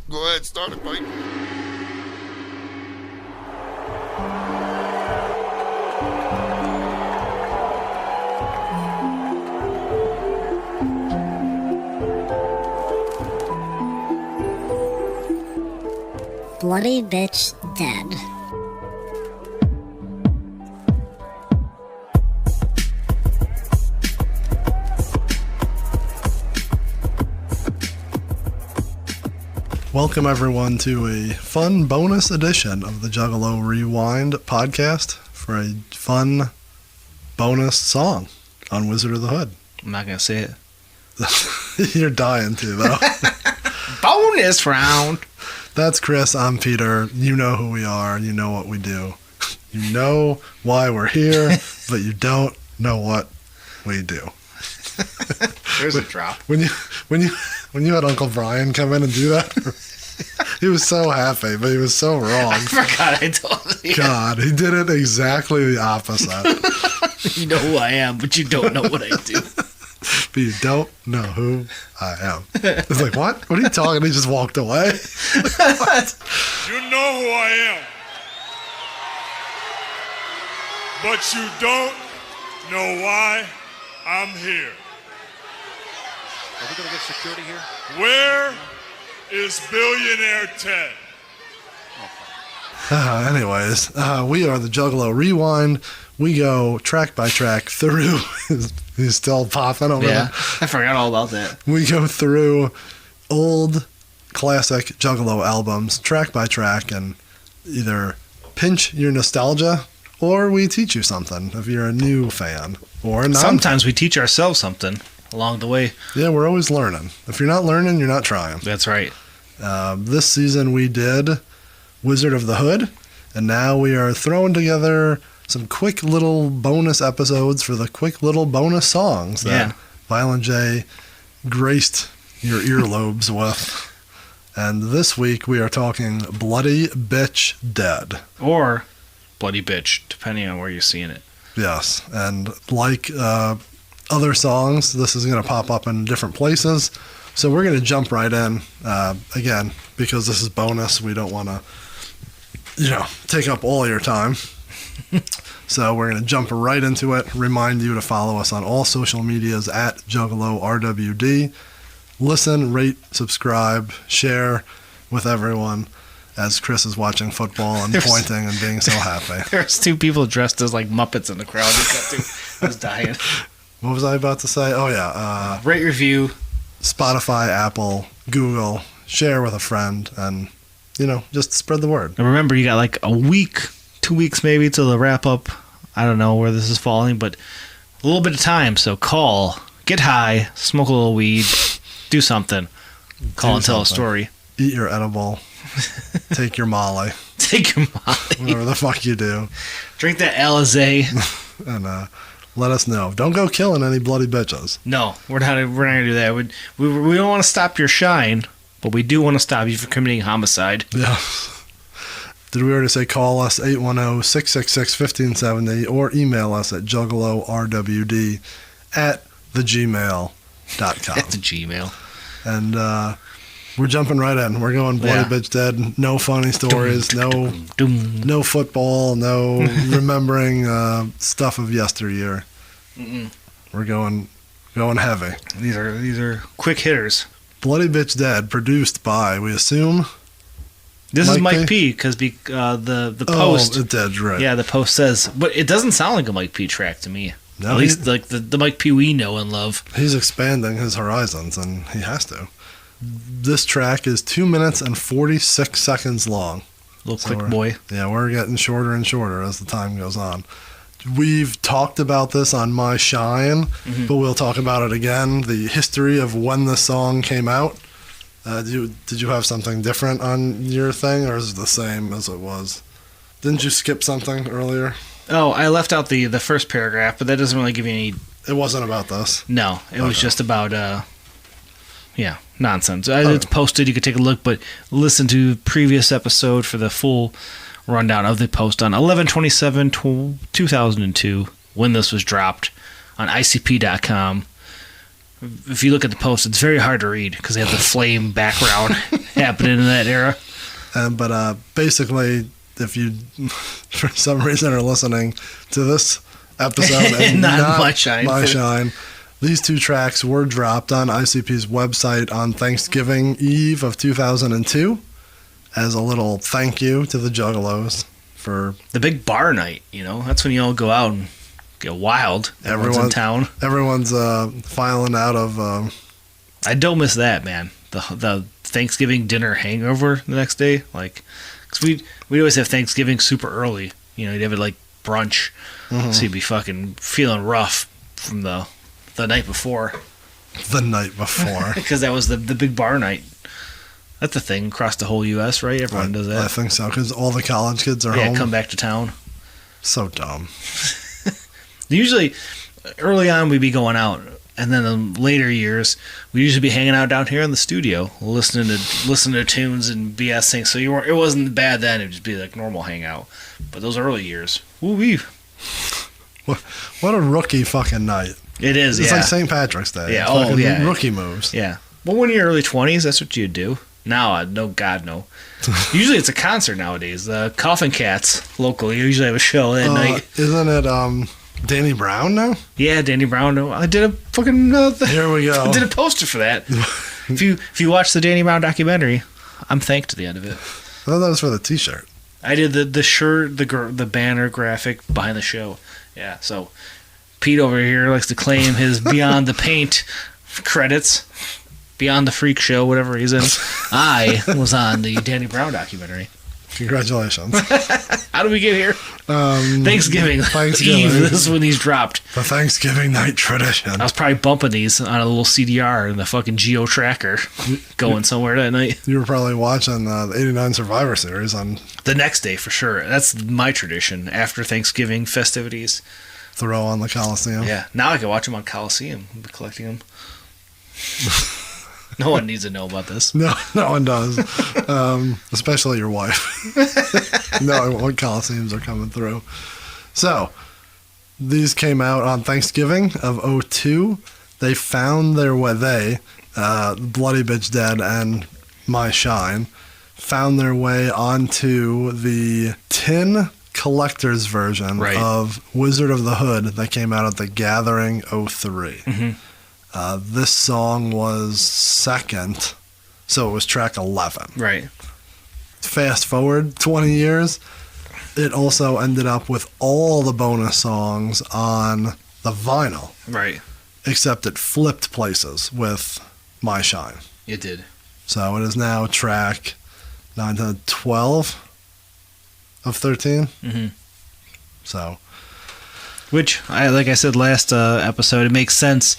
Go ahead, start it, Mike. Bloody bitch dead. Welcome, everyone, to a fun bonus edition of the Juggalo Rewind podcast for a fun bonus song on Wizard of the Hood. I'm not going to say it. You're dying to, though. Bonus round. That's Chris. I'm Peter. You know who we are. You know what we do. You know why we're here, but you don't know what we do. There's a drop. When you had Uncle Brian come in and do that, he was so happy, but he was so wrong. I forgot I told you. God, he did it exactly the opposite. You know who I am, but you don't know what I do. But you don't know who I am. It's like, what? What are you talking? He just walked away. You know who I am, but you don't know why I'm here. Are we going to get security here? Where is Billionaire Ted? Anyways, we are the Juggalo Rewind. We go track by track through. He's still popping over there. I forgot all about that. We go through old classic Juggalo albums track by track and either pinch your nostalgia or we teach you something if you're a new fan or not. Sometimes we teach ourselves something along the way. Yeah, we're always learning. If you're not learning, you're not trying. That's right. This season we did Wizard of the Hood, and now we are throwing together some quick little bonus episodes for the quick little bonus songs that Violent J graced your earlobes with. And this week we are talking Bloody Bitch Dead. Or Bloody Bitch, depending on where you're seeing it. Yes, and like other songs, this is going to pop up in different places. So we're going to jump right in. Again, because this is bonus, we don't want to, take up all your time. So we're going to jump right into it. Remind you to follow us on all social medias at Juggalo RWD. Listen, rate, subscribe, share with everyone as Chris is watching football and pointing and being so happy. There's two people dressed as like Muppets in the crowd. I was dying. What was I about to say? Oh, yeah. Rate, review. Spotify, Apple, Google. Share with a friend and, just spread the word. And remember, you got like a week, 2 weeks maybe till the wrap up. I don't know where this is falling, but a little bit of time. So call, get high, smoke a little weed, do something. Call and tell a story. Eat your edible. Take your Molly. Take your Molly. Whatever the fuck you do. Drink that Alizé. And let us know. Don't go killing any bloody bitches. No, we're not gonna do that. We don't want to stop your shine, but we do want to stop you from committing homicide. Yeah. Did we already say call us 810-666-1570 or email us at juggalorwd@thegmail.com. At the Gmail. And we're jumping right in. We're going Bloody Bitch Dead. No funny stories. No football. No remembering stuff of yesteryear. Mm-mm. We're going heavy. These are quick hitters. Bloody Bitch Dead, produced by, we assume. This is Mike P. Because the post. Oh, it did, right. Yeah, the post says, but it doesn't sound like a Mike P. track to me. No, at least like the Mike P. we know and love. He's expanding his horizons, and he has to. This track is 2 minutes and 46 seconds long. Little quick boy. Yeah, we're getting shorter and shorter as the time goes on. We've talked about this on My Shine, but we'll talk about it again. The history of when the song came out. Did you have something different on your thing, or is it the same as it was? Didn't you skip something earlier? Oh, I left out the first paragraph, but that doesn't really give you any... It wasn't about this? No, it was just about, nonsense. It's posted, you could take a look, but listen to previous episode for the full rundown of the post on 11/27/2002, when this was dropped on ICP.com. If you look at the post, it's very hard to read because they have the flame background happening in that era. But basically, if you, for some reason, are listening to this episode and Not My Shine. My Shine, these two tracks were dropped on ICP's website on Thanksgiving Eve of 2002 as a little thank you to the Juggalos for The big bar night, that's when you all go out and get wild. Everyone's in town. Everyone's filing out of. I don't miss that, man. The Thanksgiving dinner hangover the next day, because we'd always have Thanksgiving super early. You'd have it like brunch, so you'd be fucking feeling rough from the night before. The night before, because that was the big bar night. That's the thing across the whole U.S., right? Everyone does that. I think so, because all the college kids are home. Yeah, come back to town. So dumb. Usually, early on, we'd be going out, and then in later years, we'd usually be hanging out down here in the studio, listening to tunes and BSing. So it wasn't bad then; it'd just be like normal hangout. But those early years, woo-wee. What a rookie fucking night! It is. It's like St. Patrick's Day. Yeah. Oh, yeah. Rookie moves. Yeah. Well, when you're early 20s, that's what you do. Now, no, God, no. Usually it's a concert nowadays. The Coffin Cats locally usually have a show that night. Isn't it Danny Brown now? Yeah, Danny Brown. I did a fucking. Here we go. I did a poster for that. If you watch the Danny Brown documentary, I'm thanked at the end of it. I thought that was for the T-shirt. I did the shirt, the banner graphic behind the show. Yeah, so Pete over here likes to claim his Beyond the Paint credits. Beyond the Freak Show, whatever he's in. I was on the Danny Brown documentary. Congratulations. How did we get here? Thanksgiving Eve. This is when these dropped. The Thanksgiving night tradition. I was probably bumping these on a little CDR in the fucking Geo Tracker going somewhere that night. You were probably watching the 89 Survivor Series on... The next day, for sure. That's my tradition. After Thanksgiving festivities. Throw on the Coliseum. Yeah. Now I can watch them on Coliseum. I'll be collecting them. No one needs to know about this. No one does. Especially your wife. Knowing what Coliseums are coming through. So, these came out on Thanksgiving of 2002. They found their way, Bloody Bitch Dead and My Shine, found their way onto the tin collector's version of Wizard of the Hood that came out at the Gathering 03. Mm-hmm. This song was second, so it was track 11. Right. Fast forward 20 years, it also ended up with all the bonus songs on the vinyl. Right. Except it flipped places with My Shine. It did. So it is now track 9 to 12 of 13. Mm-hmm. So. Which, like I said last episode, it makes sense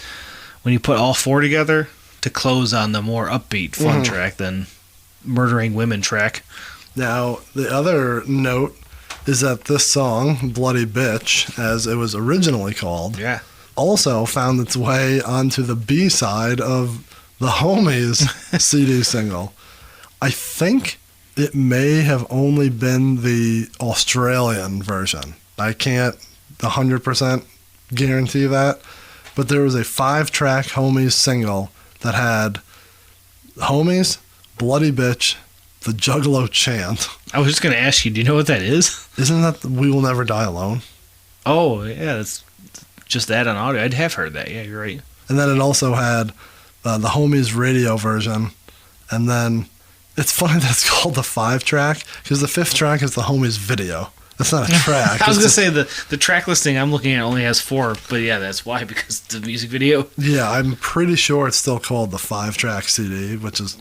when you put all four together to close on the more upbeat, fun track than Murdering Women track. Now, the other note is that this song, Bloody Bitch, as it was originally called, also found its way onto the B-side of the Homies CD single. I think it may have only been the Australian version. I can't 100% guarantee that. But there was a 5-track Homies single that had Homies, Bloody Bitch, the Juggalo Chant. I was just going to ask you, do you know what that is? Isn't that We Will Never Die Alone? Oh, yeah, that's just that on audio. I'd have heard that. Yeah, you're right. And then it also had the Homies radio version. And then it's funny that it's called the 5-track because the 5th track is the Homies video. That's not a track. I was going to say the track listing I'm looking at only has 4, but yeah, that's why, because the music video. Yeah, I'm pretty sure it's still called the 5-track CD, which is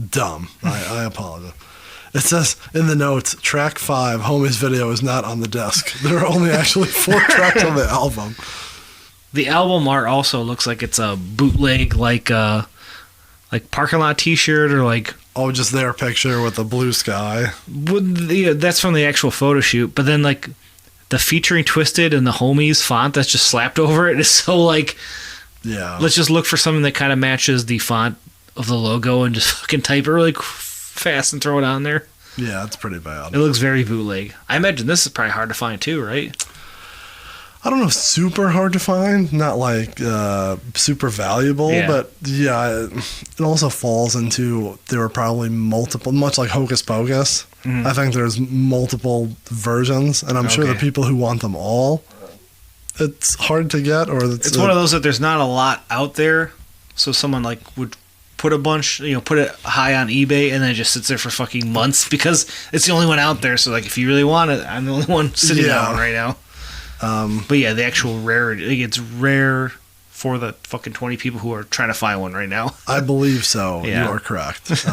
dumb. I apologize. It says in the notes, track 5, Homies video is not on the disc. There are only actually 4 tracks on the album. The album art also looks like it's a bootleg, like parking lot T-shirt or like. Oh, just their picture with the blue sky. That's from the actual photo shoot, but then like the featuring Twisted and the Homies font that's just slapped over it is so like. Yeah. Let's just look for something that kind of matches the font of the logo and just fucking type it really fast and throw it on there. Yeah, it's pretty bad. It looks very bootleg. I imagine this is probably hard to find too, right? I don't know, super hard to find, not like super valuable, Yeah. but yeah, it also falls into there were probably multiple, much like Hocus Pocus. I think there's multiple versions, and I'm sure the Okay. people who want them all, it's hard to get, or It's one of those that there's not a lot out there, so someone like would put a bunch, put it high on eBay, and then it just sits there for fucking months because it's the only one out there. So like, if you really want it, I'm the only one sitting Yeah. on right now. But yeah, the actual rarity, like, it's rare for the fucking 20 people who are trying to find one right now. I believe so. Yeah. You are correct.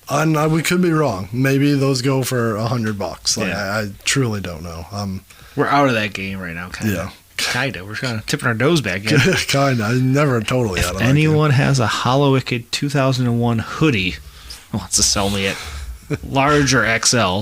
And we could be wrong. Maybe those go for $100. Like, Yeah. I truly don't know. We're out of that game right now, kind of. Yeah. Kind of. We're kind of tipping our nose back in. Kinda. I never totally out of that Anyone has a Hollow Wicked 2001 hoodie wants to sell me it, large or XL.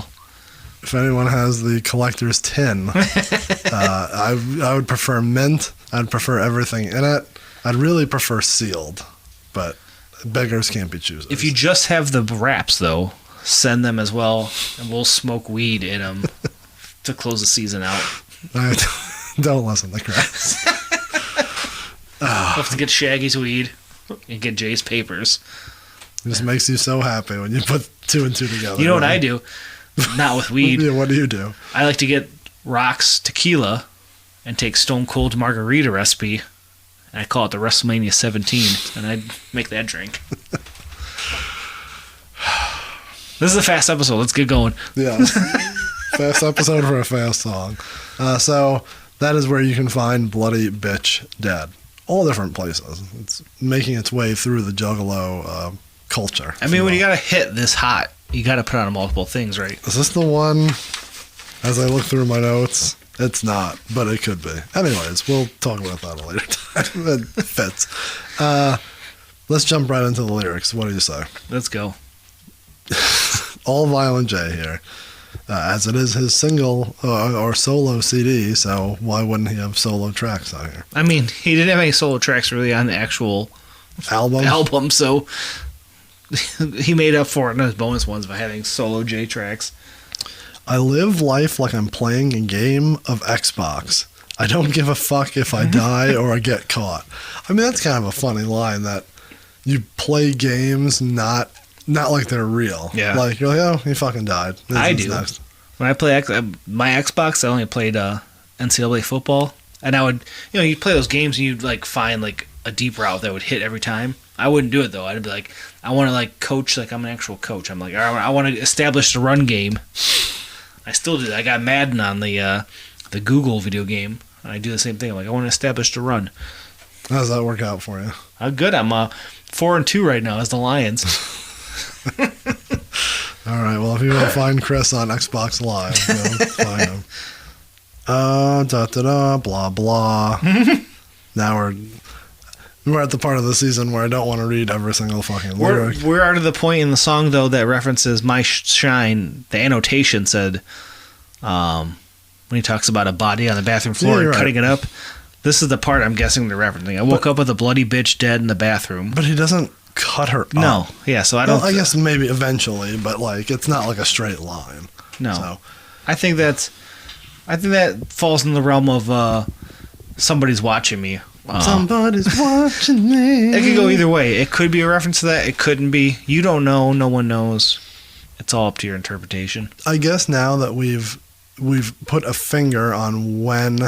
If anyone has the collector's tin, I would prefer mint. I'd prefer everything in it. I'd really prefer sealed, but beggars can't be choosers. If you just have the wraps, though, send them as well, and we'll smoke weed in them to close the season out. Don't listen to Chris. We'll have to get Shaggy's weed and get Jay's papers. It just makes you so happy when you put two and two together. You know what I do? Not with weed. Yeah, what do you do? I like to get rocks tequila and take Stone Cold margarita recipe, and I call it the WrestleMania 17, and I make that drink. This is a fast episode. Let's get going. Yeah. Fast episode for a fast song. So that is where you can find Bloody Bitch Dead. All different places. It's making its way through the Juggalo culture. I mean, when you got a hit this hot, you got to put on multiple things, right? Is this the one? As I look through my notes, it's not, but it could be. Anyways, we'll talk about that a later time. It fits. Let's jump right into the lyrics. What do you say? Let's go. All Violent J here. As it is his single or solo CD, so why wouldn't he have solo tracks on here? I mean, he didn't have any solo tracks really on the actual Album? so he made up for it in his bonus ones by having solo J tracks. I live life like I'm playing a game of Xbox. I don't give a fuck if I die or I get caught. I mean, that's kind of a funny line, that you play games not like they're real. Yeah. Like, you're like, oh, he fucking died. I This is do. next. When I play my Xbox, I only played NCAA football, and I would, you play those games and you'd like find like a deep route that would hit every time. I wouldn't do it though. I'd be like, I want to like coach, like I'm an actual coach. I'm like, I want to establish the run game. I still do that. I got Madden on the Google video game, and I do the same thing. I'm like, I want to establish the run. How does that work out for you? Good. I'm 4-2 right now as the Lions. All right, well, if you want to find Chris on Xbox Live, go find him. Blah, blah. Now we're at the part of the season where I don't want to read every single fucking lyric. We're out of the point in the song, though, that references My Shine. The annotation said, when he talks about a body on the bathroom floor and you're cutting it up, this is the part I'm guessing they're referencing. I woke up with a bloody bitch dead in the bathroom. But he doesn't cut her up. No. Yeah, so I don't... Well, I guess maybe eventually, but like it's not like a straight line. No. So, I think that falls in the realm of somebody's watching me. somebody's watching me. It could go either way. It could be a reference to that. It couldn't be. You don't know. No one knows. It's all up to your interpretation. I guess now that we've put a finger on when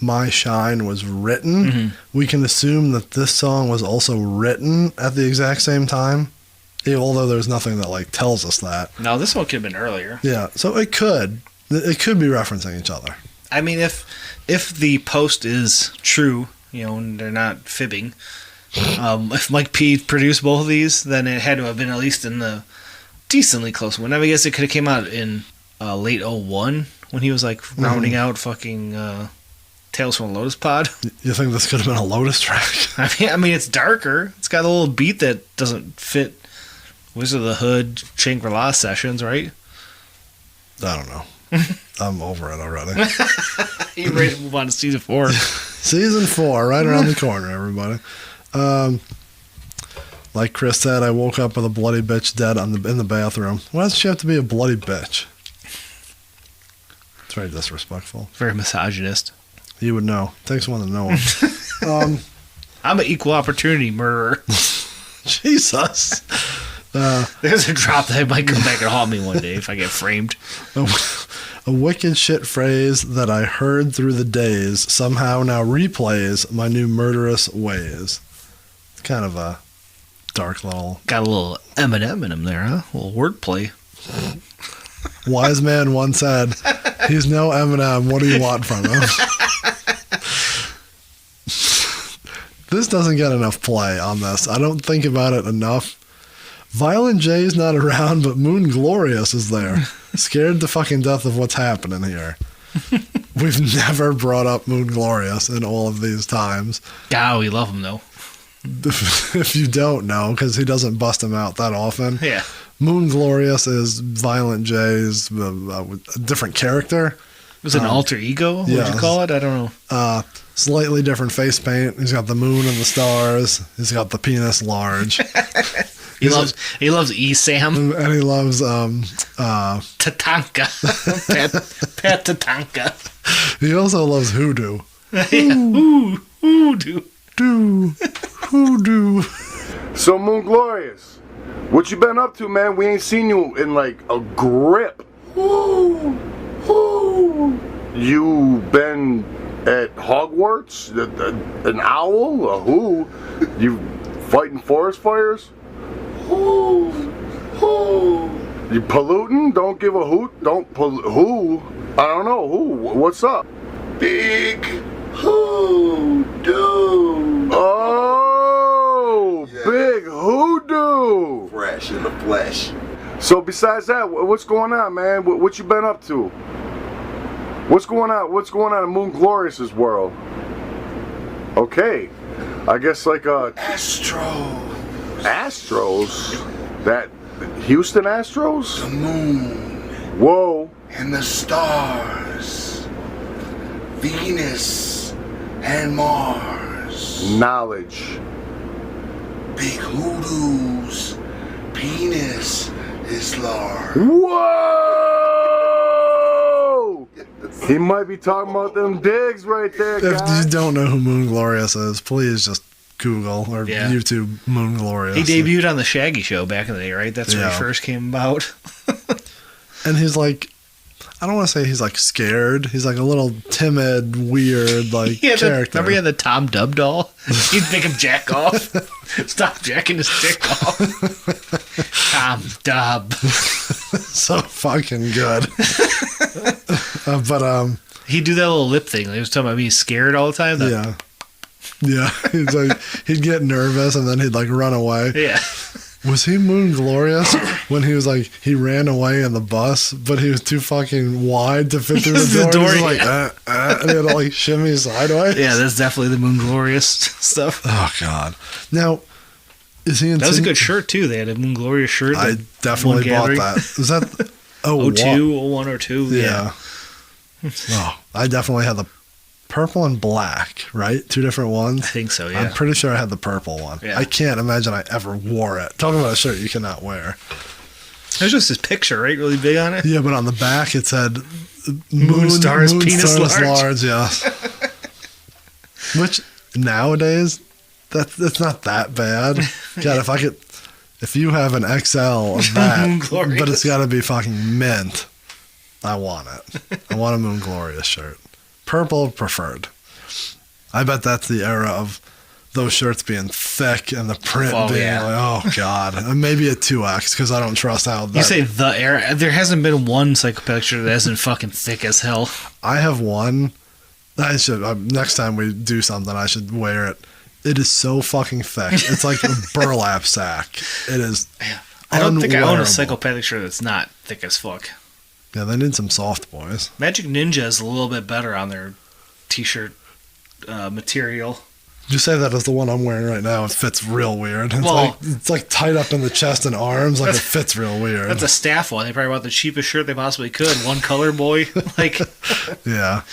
My Shine was written, we can assume that this song was also written at the exact same time. Yeah, although there's nothing that like tells us that. No, this one could have been earlier. Yeah, so it could be referencing each other. I mean, if the post is true, and they're not fibbing, if Mike P produced both of these, then it had to have been at least in the decently close one. I mean, I guess it could have came out in late 01 when he was like rounding out fucking Tales from a Lotus Pod. You think this could have been a Lotus track? I mean, it's darker. It's got a little beat that doesn't fit Wizard of the Hood, Shangri-La sessions, right? I don't know. I'm over it already. You ready to move on to season 4? Season 4, right around the corner, everybody. Like Chris said, I woke up with a bloody bitch dead in the bathroom. Why does she have to be a bloody bitch? It's very disrespectful. Very misogynist. He would know. Takes one to know him. I'm an equal opportunity murderer. Jesus. There's a drop that might come back and haunt me one day if I get framed. A wicked shit phrase that I heard through the days somehow now replays my new murderous ways. It's kind of a dark little... Got a little Eminem in him there, huh? A little wordplay. Wise man once said, he's no Eminem, what do you want from him? This doesn't get enough play on this. I don't think about it enough. Violent J's not around, but Moon Glorious is there. Scared to fucking death of what's happening here. We've never brought up Moon Glorious in all of these times. God, we love him, though. If you don't know, because he doesn't bust him out that often. Yeah. Moon Glorious is Violent J's a different character. Was it an alter ego? What would you call it? I don't know. Slightly different face paint. He's got the moon and the stars. He's got the penis large. He loves E-Sam. And he loves Tatanka. Pat Tatanka. He also loves hoodoo. Hoodoo. Hoodoo. So Moon Glorious, what you been up to, man? We ain't seen you in like a grip. You been at Hogwarts? An owl? A who? You fighting forest fires? You polluting? Don't give a hoot. Don't pollute. Who? I don't know. Who? What's up? Big hoodoo. Oh, yeah. Big hoodoo. Fresh in the flesh. So besides that, what's going on, man? What you been up to? What's going on? What's going on in Moon Glorious's world? Okay, I guess like Astros? That Houston Astros? The moon. Whoa. And the stars. Venus and Mars. Knowledge. Big hoodoo's penis is large. Whoa! He might be talking about them digs right there, If guys. you don't know who Moon Glorious is, please just Google or YouTube Moon Glorious. He debuted on the Shaggy Show back in the day, right? That's where he first came about. And he's like, I don't want to say he's like scared. He's like a little timid, weird like character. Remember he had the Tom Dub doll? He'd make him jack off. Stop jacking his dick off. Tom Dub. So fucking good. But he'd do that little lip thing. He was talking about being scared all the time. Yeah. He's like, he'd get nervous and then he'd like run away. Yeah. Was he Moon Glorious when he was like, he ran away in the bus, but he was too fucking wide to fit through the door? He was like, and he had to like shimmy sideways. Yeah, that's definitely the Moon Glorious stuff. Oh, God. Now, is he in That was a good shirt, too. They had a Moon Glorious shirt. I definitely bought that. Is that 02, 01 or 2? Yeah. Oh, I definitely had the purple and black, right? Two different ones? I think so, yeah. I'm pretty sure I had the purple one. Yeah. I can't imagine I ever wore it. Talking about a shirt you cannot wear. There's just this picture, right? Really big on it? Yeah, but on the back it said Moon stars, penis large. Yeah. Which nowadays, that's not that bad. God, if you have an XL of that, but it's got to be fucking mint, I want it. I want a Moon Glorious shirt. Purple preferred. I bet that's the era of those shirts being thick and the print being like, oh God. And maybe a 2X because I don't trust how that... You say the era. There hasn't been one psychopicture that isn't fucking thick as hell. I have one. I should next time we do something, I should wear it. It is so fucking thick. It's like a burlap sack. It is. I don't think I own a unwearable. psychopathic shirt that's not thick as fuck. Yeah, they need some soft boys. Magic Ninja is a little bit better on their t-shirt material. You say that as the one I'm wearing right now. It fits real weird. It's like tight up in the chest and arms. Like it fits real weird. That's a staff one. They probably bought the cheapest shirt they possibly could. One color boy. Like, yeah.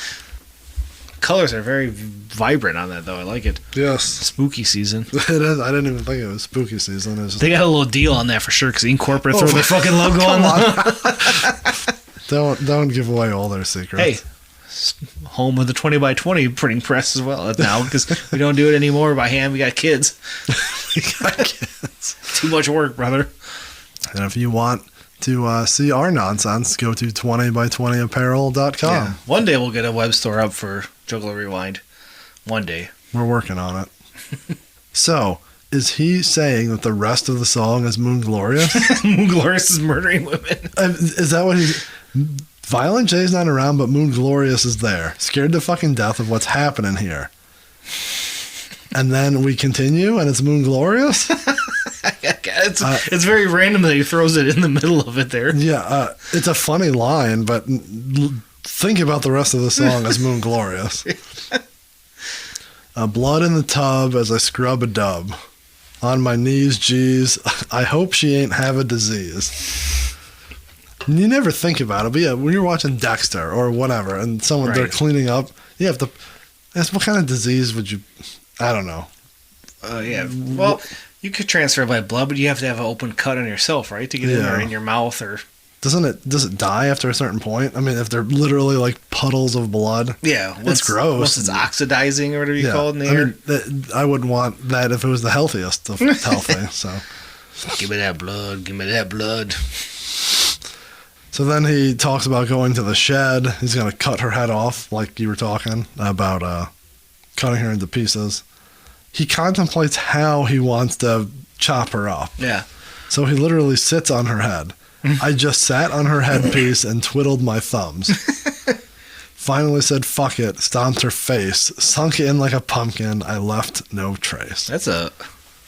Colors are very vibrant on that, though. I like it. Yes. Spooky season. It is. I didn't even think it was spooky season. It was just... They got a little deal on that for sure because Incorporate throw their fucking logo on. Don't give away all their secrets. Hey, home of the 20x20 printing press as well now, because we don't do it anymore by hand. We got kids. Too much work, brother. And if you want to see our nonsense, go to 20by20apparel.com. Yeah. One day we'll get a web store up for Juggalo Rewind. One day. We're working on it. So, is he saying that the rest of the song is Moon Glorious? Moon Glorious is murdering women. Is that what he's... Violent J's not around, but Moon Glorious is there. Scared to fucking death of what's happening here. And then we continue, and it's Moon Glorious? It's very random that he throws it in the middle of it there. Yeah, it's a funny line, but think about the rest of the song as Moon Glorious. Blood in the tub as I scrub a dub. On my knees, geez, I hope she ain't have a disease. You never think about it, but yeah, when you're watching Dexter or whatever, and someone they're cleaning up, you have to ask what kind of disease would you... I don't know. Yeah, well, you could transfer by blood, but you have to have an open cut on yourself, right? To get in there in your mouth or... Does it die after a certain point? I mean, if they're literally like puddles of blood. Yeah. It's gross. Once it's oxidizing or whatever you call it in the air. I wouldn't want that if it was the healthiest of healthy, so... Give me that blood. Give me that blood. So then he talks about going to the shed. He's going to cut her head off, like you were talking about cutting her into pieces. He contemplates how he wants to chop her up. Yeah. So he literally sits on her head. I just sat on her headpiece and twiddled my thumbs. Finally said, fuck it, stomped her face, sunk in like a pumpkin. I left no trace. That's a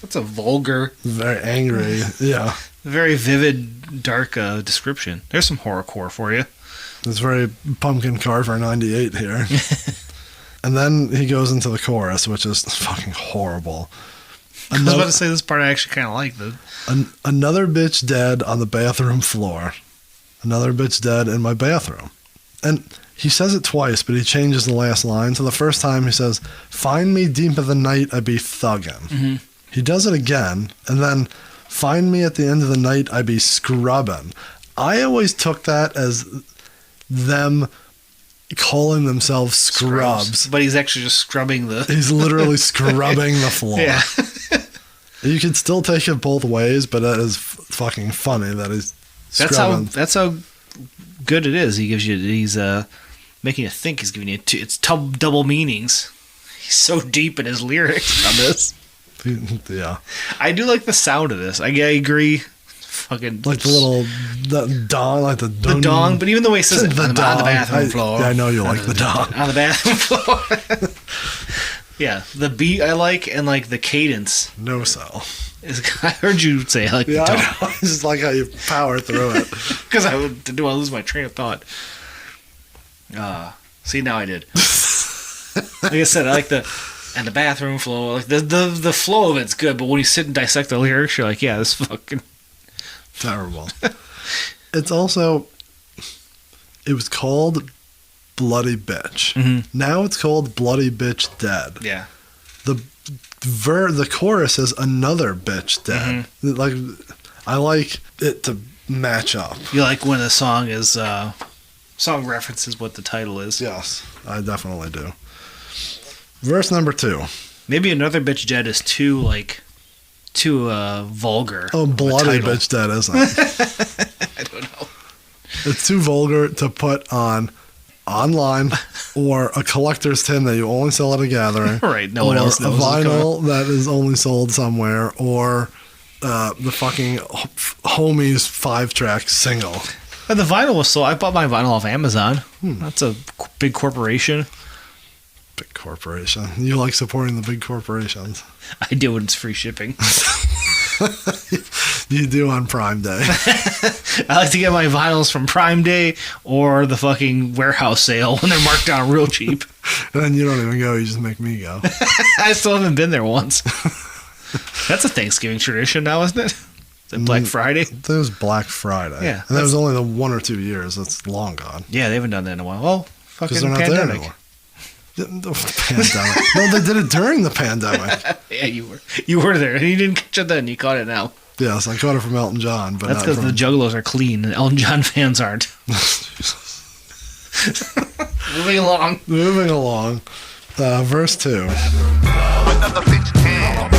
vulgar... Very angry, yeah. Very vivid, dark description. There's some horrorcore for you. It's very Pumpkin Carver 98 here. And then he goes into the chorus, which is fucking horrible. I was about to say this part I actually kind of like. Another bitch dead on the bathroom floor. Another bitch dead in my bathroom. And he says it twice, but he changes the last line. So the first time he says, find me deep in the night, I be thuggin'. Mm-hmm. He does it again, and then, find me at the end of the night, I be scrubbin'. I always took that as them calling themselves scrubs. But he's actually just scrubbing He's literally scrubbing the floor. Yeah. You can still take it both ways, but that is fucking funny that he's scrubbing. That's how good it is. He's making you think. He's giving you it's double meanings. He's so deep in his lyrics on this. Yeah. I do like the sound of this. I agree. Fucking like the dong, like the dong, but even the way he says it on the bathroom floor. Yeah, I know you like the dong. On the bathroom floor. Yeah, the beat I like, and like the cadence. No sell. I heard you say I like the dong. I just like how you power through it. Because I didn't want to lose my train of thought. See, now I did. Like I said, I like the bathroom flow. Like the flow of it's good, but when you sit and dissect the lyrics, you're like, yeah, this is fucking terrible. It's also, it was called Bloody Bitch. Mm-hmm. Now it's called Bloody Bitch Dead. Yeah. The chorus is another bitch dead. Mm-hmm. Like, I like it to match up. You like when a song is song references what the title is. Yes, I definitely do. Verse number 2. Maybe another bitch dead is too vulgar. Oh, bloody bitch dead, isn't it? I don't know. It's too vulgar to put online or a collector's tin that you only sell at a gathering. Right, no one else knows. A vinyl that is only sold somewhere, or the fucking Homies 5-track single. And the vinyl was sold. I bought my vinyl off Amazon. That's a big corporation. Big corporation. You like supporting the big corporations. I do when it's free shipping. You do on Prime Day. I like to get my vinyls from Prime Day or the fucking warehouse sale when they're marked down real cheap. And then you don't even go, you just make me go. I still haven't been there once. That's a Thanksgiving tradition now, isn't it? Is it Black Friday? It was Black Friday. Yeah. And that was only the 1 or 2 years. That's long gone. Yeah, they haven't done that in a while. Well, fucking they're not pandemic. there anymore. The pandemic. No, they did it during the pandemic. Yeah, you were there, and you didn't catch it then. You caught it now. Yes, I caught it from Elton John, but that's because the Juggalos are clean, and Elton John fans aren't. Moving along. Moving along. Verse 2. Another bitch can.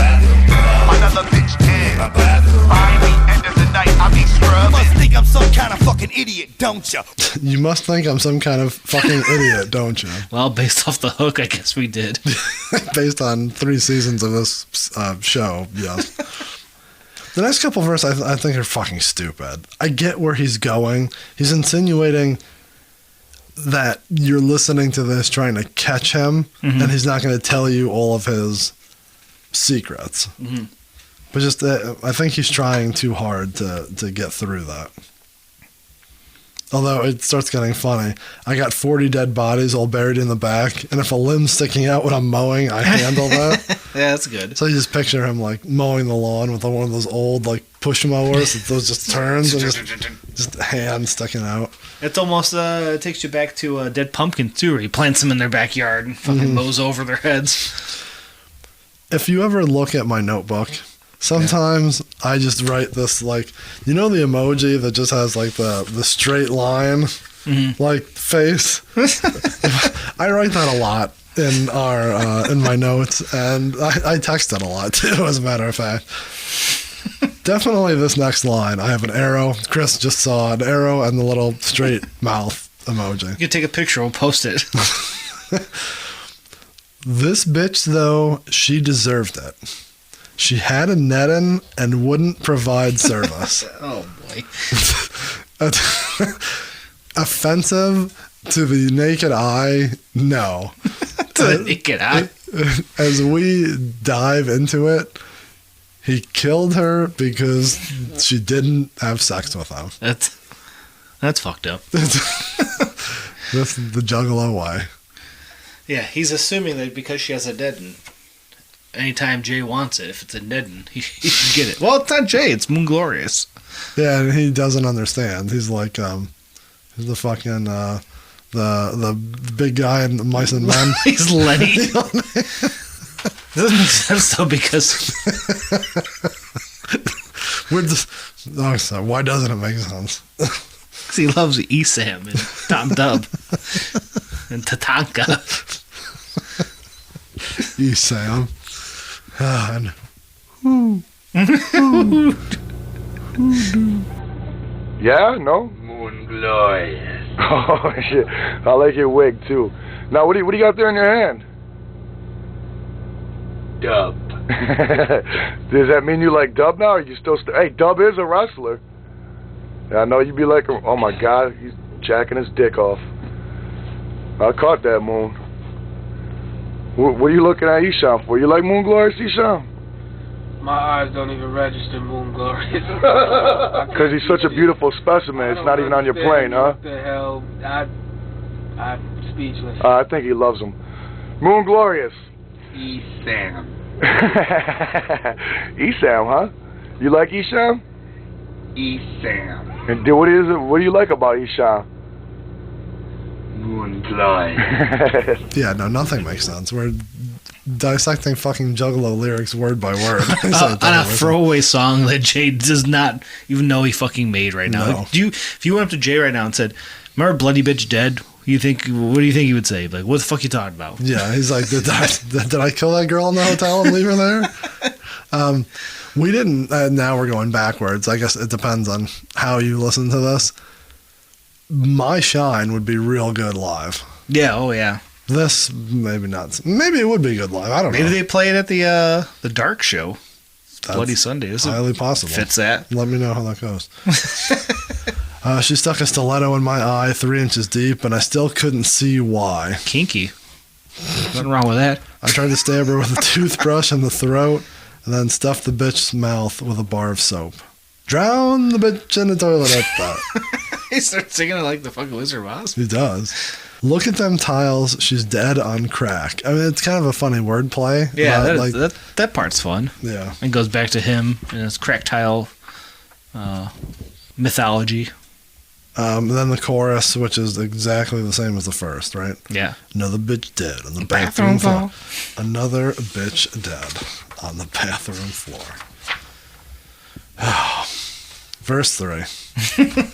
Another bitch can. Finally, end of the night, I be scrubbing. You must think I'm some kind of fucking idiot, don't you? You must think I'm some kind of fucking idiot, don't you? Well, based off the hook, I guess we did. Based on 3 seasons of this show, yes. The next couple verses I think are fucking stupid. I get where he's going. He's insinuating that you're listening to this trying to catch him, and he's not going to tell you all of his secrets. Mm-hmm. But just, I think he's trying too hard to get through that. Although it starts getting funny. I got 40 dead bodies all buried in the back, and if a limb's sticking out when I'm mowing, I handle that. Yeah, that's good. So you just picture him like mowing the lawn with one of those old like push mowers that those just turns and just hand sticking out. It's almost it takes you back to Dead Pumpkin too, where he plants them in their backyard and fucking mows over their heads. If you ever look at my notebook, sometimes I just write this like, you know, the emoji that just has like the straight line like face. I write that a lot in our in my notes, and I text it a lot too, as a matter of fact. Definitely this next line. I have an arrow. Chris just saw an arrow and the little straight mouth emoji. You can take a picture, we'll post it. This bitch, though, she deserved it. She had a netting and wouldn't provide service. Oh, boy. Offensive to the naked eye? No. To the naked eye? As we dive into it, he killed her because she didn't have sex with him. That's fucked up. That's the Juggalo way. Yeah, he's assuming that because she has a deaden, anytime Jay wants it, if it's a deaden, he should get it. Well, it's not Jay, it's Moon Glorious. Yeah, and he doesn't understand. He's like, he's the fucking, the big guy in Mice and Men. He's Lenny. Doesn't make sense though, because why doesn't it make sense? Because he loves Esam and Tom Dub and Tatanka. Esam. Yeah, no? Moon glorious. Oh, shit. I like your wig, too. Now, what do you got there in your hand? Dub. Does that mean you like Dub now, or you still... Hey, Dub is a wrestler. Yeah, I know you be like, oh, my God, he's jacking his dick off. I caught that, Moon. What are you looking at Esham for? You like Moon Glorious, Esham? My eyes don't even register Moon Glorious. Because he's such a beautiful specimen. It's not even on your plane, huh? What the hell? I'm speechless. I think he loves him. Moon Glorious. Esam. Esam, huh? You like Esham? Esam. And what do you like about Esham? Moon glorious. Yeah, no, nothing makes sense. We're dissecting fucking Juggalo lyrics word by word. On a throwaway song that Jay does not even know he fucking made right now. No. If you went up to Jay right now and said, "Remember Bloody Bitch Dead?" What do you think he would say? Like, what the fuck you talking about? Yeah, he's like, did I kill that girl in the hotel and leave her there? We didn't. Now we're going backwards. I guess it depends on how you listen to this. My Shine would be real good live. Yeah, oh yeah. This, maybe not. Maybe it would be good live. I don't know. Maybe they play it at the Dark Show. That's Bloody Sundays. Highly possible. Fits that. Let me know how that goes. She stuck a stiletto in my eye 3 inches deep, and I still couldn't see why. Kinky. Nothing wrong with that. I tried to stab her with a toothbrush in the throat, and then stuffed the bitch's mouth with a bar of soap. Drown the bitch in the toilet at that. He starts singing it like the fucking Wizard of Oz. He does. Look at them tiles. She's dead on crack. I mean, it's kind of a funny wordplay. Yeah, that part's fun. Yeah. And goes back to him and his crack tile mythology. And then the chorus, which is exactly the same as the first, right? Yeah. Another bitch dead on the bathroom floor. Another bitch dead on the bathroom floor. Verse 3.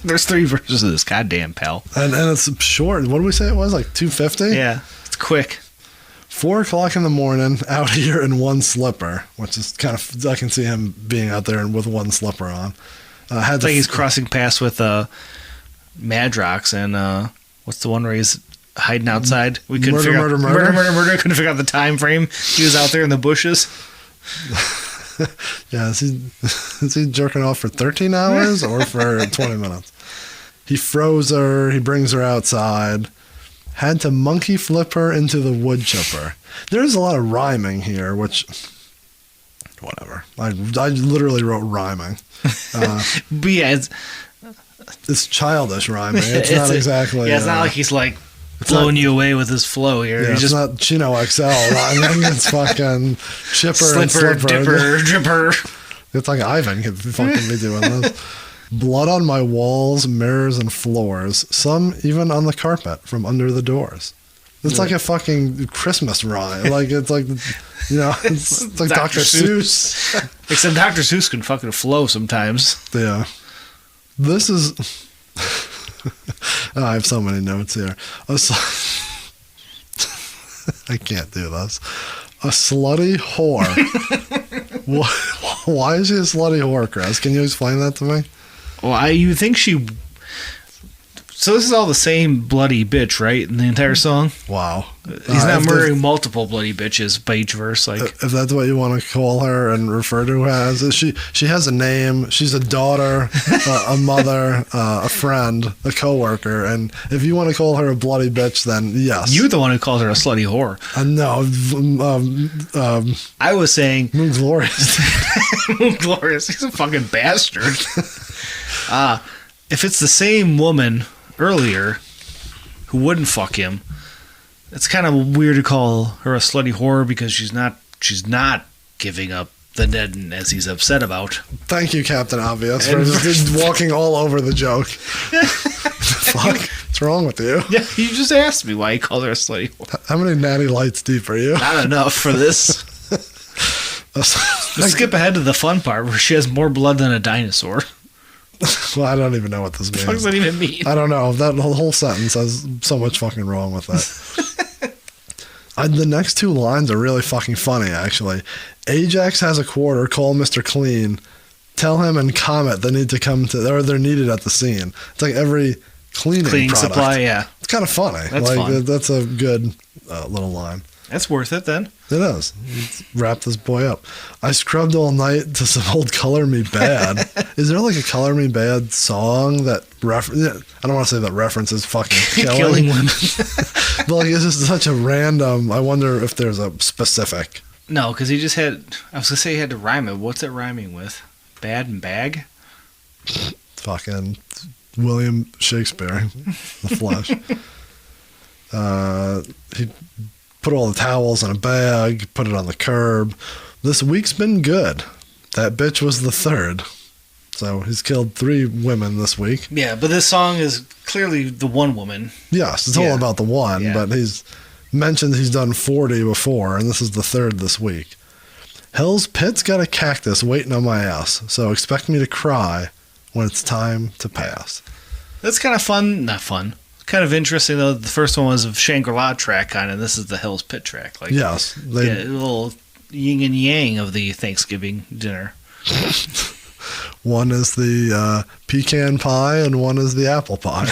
There's 3 verses of this goddamn pal. And it's short. What did we say it was? Like 250? Yeah, it's quick. 4 o'clock in the morning, out here in one slipper, which is kind of, I can see him being out there with one slipper on. It's like he's crossing paths with Madrox and what's the one where he's hiding outside? We couldn't figure out murder. Couldn't figure out the time frame. He was out there in the bushes. Yeah, is he jerking off for 13 hours or for 20 minutes? He froze her. He brings her outside. Had to monkey flip her into the wood chipper. There's a lot of rhyming here, which, whatever. I literally wrote rhyming. But yeah, it's childish rhyming. It's not exactly. Yeah, it's not like he's like blowing you away with his flow here. Yeah, it's not Chino XL rhyming. It's fucking chipper and slipper. Dipper, dripper. It's like Ivan could fucking be doing this. Blood on my walls, mirrors, and floors. Some even on the carpet from under the doors. It's like a fucking Christmas rhyme. Like, it's like, it's like Dr. Seuss. Except Dr. Seuss can fucking flow sometimes. Yeah. This is... I have so many notes here. I can't do this. A slutty whore. Why is she a slutty whore, Chris? Can you explain that to me? Well, you think she... So this is all the same bloody bitch, right? In the entire song? Wow. He's not murdering multiple bloody bitches by each verse. Like, if that's what you want to call her and refer to her as. She has a name. She's a daughter, a mother, a friend, a coworker. And if you want to call her a bloody bitch, then yes. You're the one who called her a slutty whore. No. I was saying... Moon Glorious. Moon Glorious. He's a fucking bastard. If it's the same woman... earlier who wouldn't fuck him, it's kind of weird to call her a slutty whore because she's not giving up the dead as he's upset about. Thank you, Captain Obvious, for just walking all over the joke. Fuck, what's wrong with you? Yeah, you just asked me why you called her a slutty whore. How many natty lights deep are you? Not enough for this. Let's skip ahead to the fun part where she has more blood than a dinosaur. Well, I don't even know what this means. What does that even mean? I don't know. That whole sentence has so much fucking wrong with that. The next 2 lines are really fucking funny, actually. Ajax has a quarter. Call Mr. Clean. Tell him and Comet they need to come to, or they're needed at the scene. It's like every cleaning product. Supply, yeah. It's kind of funny. That's fun. That's a good little line. That's worth it then. It is. Let's wrap this boy up. I scrubbed all night to some old Color Me Bad. Is there like a Color Me Bad song that I don't want to say that references fucking killing women. But like, it's just such a random, I wonder if there's a specific. No, because he just had, I was going to say he had to rhyme it. What's it rhyming with? Bad and bag? Fucking William Shakespeare. The Flesh. He put all the towels in a bag, put it on the curb. This week's been good. That bitch was the 3rd. So he's killed 3 women this week. Yeah, but this song is clearly the one woman. Yes, it's all about the one, but he's mentioned he's done 40 before, and this is the 3rd this week. Hell's Pit's got a cactus waiting on my ass, so expect me to cry when it's time to pass. That's kind of fun. Not fun. Kind of interesting though. The first one was a Shangri-La track, kind of. This is the Hell's Pit track. Like, yes, a little yin and yang of the Thanksgiving dinner. One is the pecan pie, and one is the apple pie.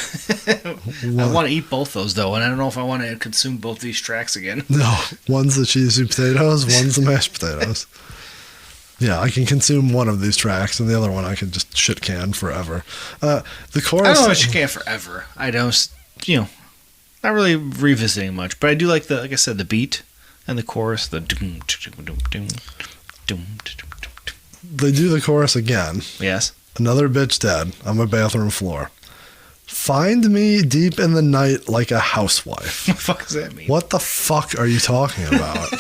I want to eat both those though, and I don't know if I want to consume both these tracks again. No, one's the cheesy potatoes, one's the mashed potatoes. Yeah, I can consume one of these tracks, and the other one I can just shit can forever. The chorus. I don't know if shit can forever. I don't. Not really revisiting much, but I do like like I said, the beat and the chorus. The doom, doom, doom, doom. They do the chorus again. Yes. Another bitch dead on my bathroom floor. Find me deep in the night like a housewife. What the fuck does that mean? What the fuck are you talking about?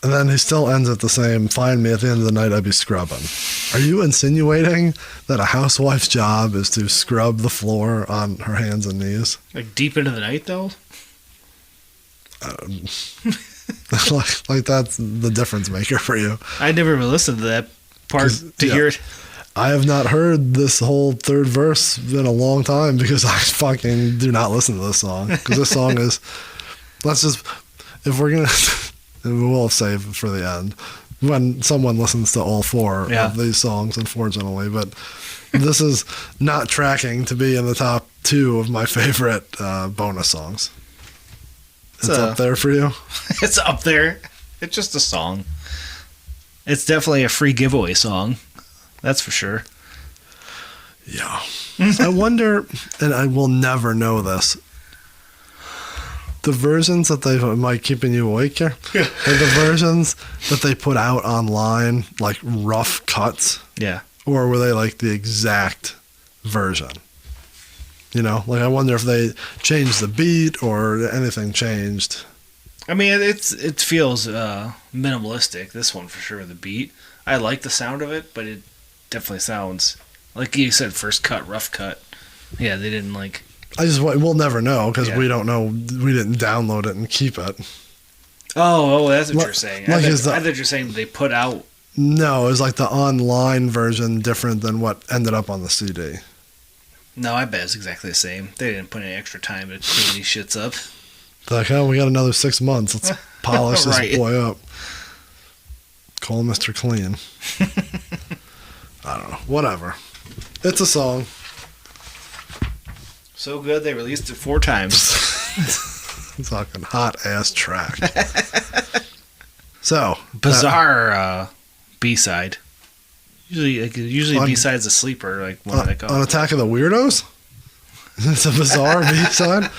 And then he still ends it the same, find me at the end of the night, I'd be scrubbing. Are you insinuating that a housewife's job is to scrub the floor on her hands and knees? Like deep into the night, though? Like that's the difference maker for you. I never even listened to that part to hear it. I have not heard this whole third verse in a long time because I fucking do not listen to this song. Because this song is, if we're going to, we'll save it for the end when someone listens to all four of these songs, unfortunately. But this is not tracking to be in the top 2 of my favorite bonus songs. It's up there for you? It's up there. It's just a song. It's definitely a free giveaway song. That's for sure. Yeah. I wonder, and I will never know this, the versions that they, am I keeping you awake here? Yeah. Are the versions that they put out online like rough cuts? Yeah. Or were they like the exact version? You know, like I wonder if they changed the beat or anything changed. I mean, it feels minimalistic, this one for sure, the beat. I like the sound of it, but it definitely sounds, like you said, first cut, rough cut. Yeah, they didn't like... we'll never know because we don't know, we didn't download it and keep it. Oh, that's what you're saying. I thought you're saying they put out... No, it was like the online version different than what ended up on the CD. No, I bet it's exactly the same. They didn't put any extra time to clean these shits up. They're like, oh, we got another 6 months. Let's polish this boy up. Call Mr. Clean. I don't know. Whatever. It's a song. So good they released it 4 times. Fucking hot ass track. So bizarre B-side. Usually B-side's a sleeper. Like one that goes on Attack of the Weirdos. It's a bizarre B-side.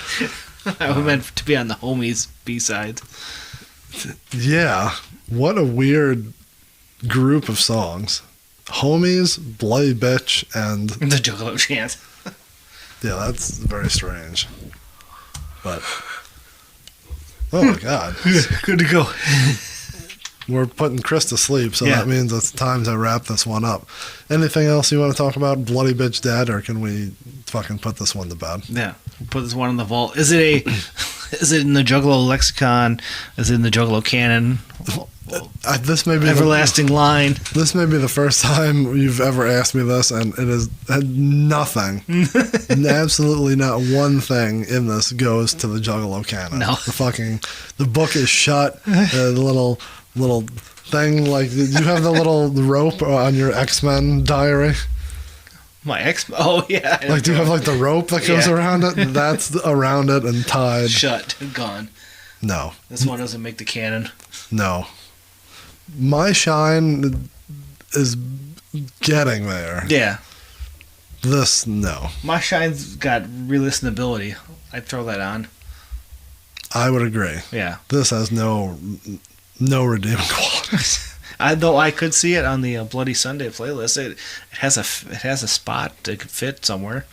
I meant to be on the Homies B-side. Yeah, what a weird group of songs. Homies, Bloody Bitch, and the Juggalo chant. Yeah, that's very strange. But oh my God, good to go. We're putting Chris to sleep, so that means it's time to wrap this one up. Anything else you want to talk about, Bloody Bitch Dead, or can we fucking put this one to bed? Yeah, put this one in the vault. Is it in the Juggalo lexicon? Is it in the Juggalo canon? This may be everlasting line. This may be the first time you've ever asked me this, and it is nothing. Absolutely not one thing in this goes to the Juggalo canon. No, the book is shut. The little thing, like, did you have the little rope on your X-Men diary? My X-Men? Oh, yeah. Like, do you have, like, the rope that goes around it? That's around it and tied. Shut. Gone. No. This one doesn't make the canon. No. My shine is getting there. Yeah. This, no. My shine's got re-listenability. I'd throw that on. I would agree. Yeah. This has no redeeming qualities. Though I could see it on the Bloody Sunday playlist. It has a spot that could fit somewhere.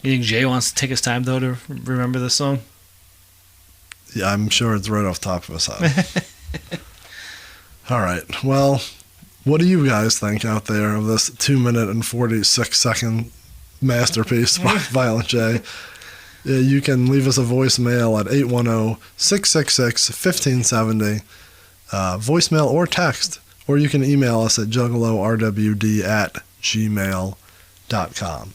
You think Jay wants to take his time though to remember this song? Yeah, I'm sure it's right off the top of his head. All right. Well, what do you guys think out there of this 2-minute and 46-second masterpiece by Violent J? You can leave us a voicemail at 810-666-1570. Voicemail or text, or you can email us at juggalorwd@gmail.com.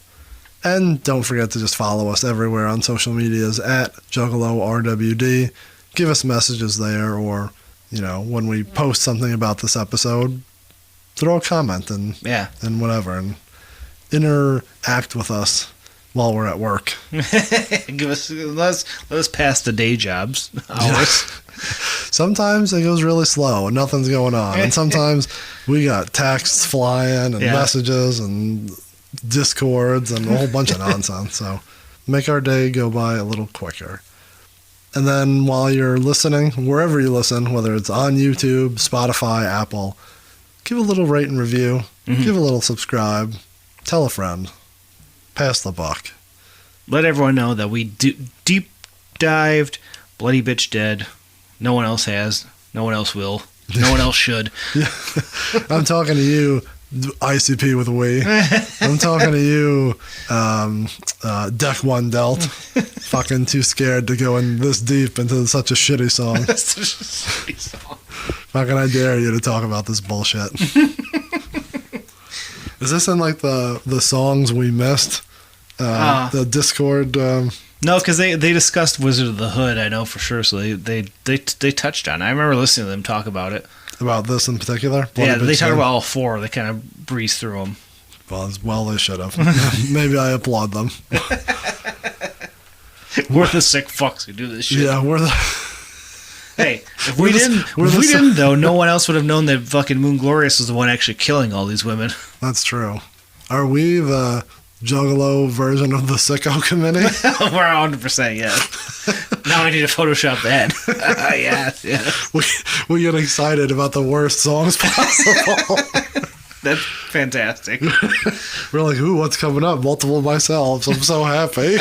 And don't forget to just follow us everywhere on social medias at juggalorwd. Give us messages there, or, when we post something about this episode, throw a comment and whatever, and interact with us while we're at work. Let us pass the day jobs hours. Sometimes it goes really slow and nothing's going on, and sometimes we got texts flying and messages and discords and a whole bunch of nonsense. So make our day go by a little quicker. And then while you're listening, wherever you listen, whether it's on YouTube, Spotify, Apple, give a little rate and review, give a little subscribe, tell a friend. Pass the buck. Let everyone know that we deep dived Bloody Bitch Dead. No one else has. No one else will. No one else should. Yeah. I'm talking to you, ICP with a we. I'm talking to you, Deck One Dealt. Fucking too scared to go in this deep into such a shitty song. Such a shitty song. Fucking I dare you to talk about this bullshit. Is this in like the songs we missed? The Discord. No, because they discussed Wizard of the Hood. I know for sure. So they touched on it. I remember listening to them talk about it. About this in particular. Yeah, they talk about all four. They kind of breeze through them. Well, they should have. Maybe I applaud them. We're the sick fucks who do this shit. Yeah, we're the. Hey, if we didn't though, no one else would have known that fucking Moon Glorious was the one actually killing all these women. That's true. Are we the Juggalo version of the Sicko Committee? We're 100% yes. Now we need to Photoshop that. Yes. We get excited about the worst songs possible. That's fantastic. We're like, ooh, what's coming up? Multiple myself. I'm so happy.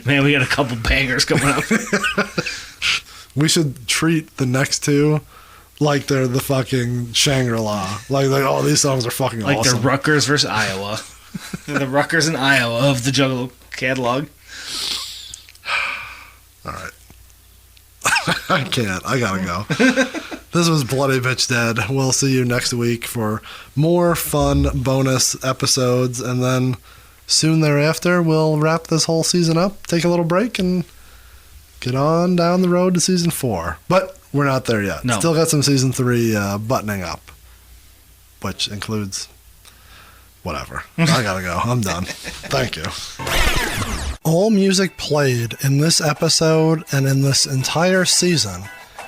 Man, we got a couple bangers coming up. We should treat the next two like they're the fucking Shangri-La. Like oh, these songs are fucking like awesome. Like they're Rutgers versus Iowa. They're the Rutgers and Iowa of the Juggalo catalog. All right. I can't. I gotta go. This was Bloody Bitch Dead. We'll see you next week for more fun bonus episodes, and then soon thereafter we'll wrap this whole season up, take a little break, and get on down the road to season 4. But we're not there yet. No. Still got some season 3 buttoning up, which includes whatever. I gotta go. I'm done. Thank you. All music played in this episode and in this entire season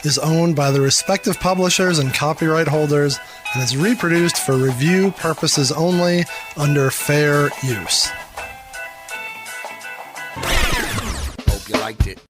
is owned by the respective publishers and copyright holders, and is reproduced for review purposes only under fair use. Hope you liked it.